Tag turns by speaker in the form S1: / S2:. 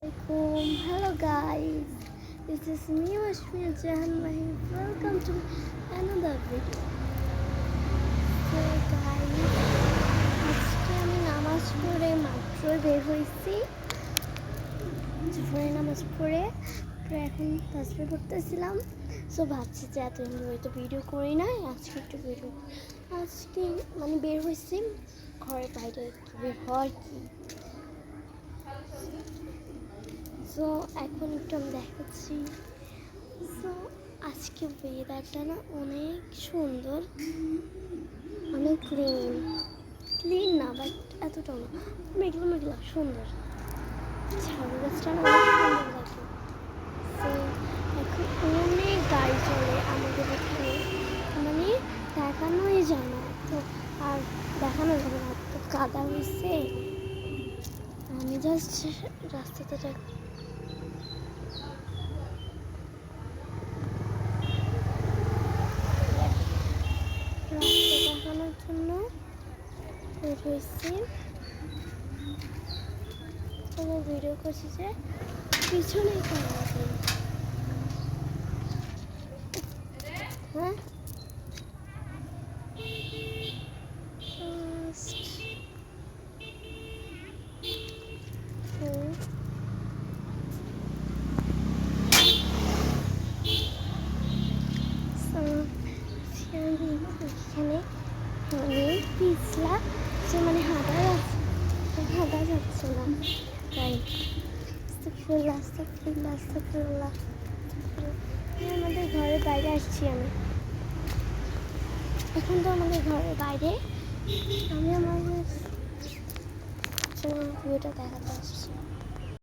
S1: Hello guys, this is me Ashmi Jahan Mahi. Welcome to another video. So guys, আজকে আমি নামাজ পড়ে মাত্র বের হয়েছি। জোহরের নামাজ পড়ে এখন তাসবিহ পড়তেছিলাম। সো ভাবছি যে এতদিন ধরে তো ভিডিও করি না, আজকে একটু ভিডিও আজকে মানে বের হয়েছি ঘরের বাইরে বের হয় কি। সো এখন একটু আমি দেখাচ্ছি। সো আজকে ওয়েদারটা না অনেক সুন্দর, অনেক ক্লিন না বাট এতটাও না, মেঘলা মেঘলা সুন্দর। ঝাড়ু গাছটা না অনেক সুন্দর লাগে। সো এখন অনেক গাড়ি চলে আমাদের এখানে, মানে দেখানোই যায় না তো, আর দেখানো যাবে না তো কাদা হয়েছে। আমি জাস্ট রাস্তাতে দেখানোর জন্য বের হয়েছি। ভিডিও করছি যে পিছনেই হ্যাঁ এখানে অনেক পিছলা, সে মানে হাঁটা যাচ্ছে না, তাই আমাদের ঘরের বাইরে আসছি আমি এখন। তো আমাদের ঘরের বাইরে আমি আমাদের ভিউটা দেখাতে আসছি।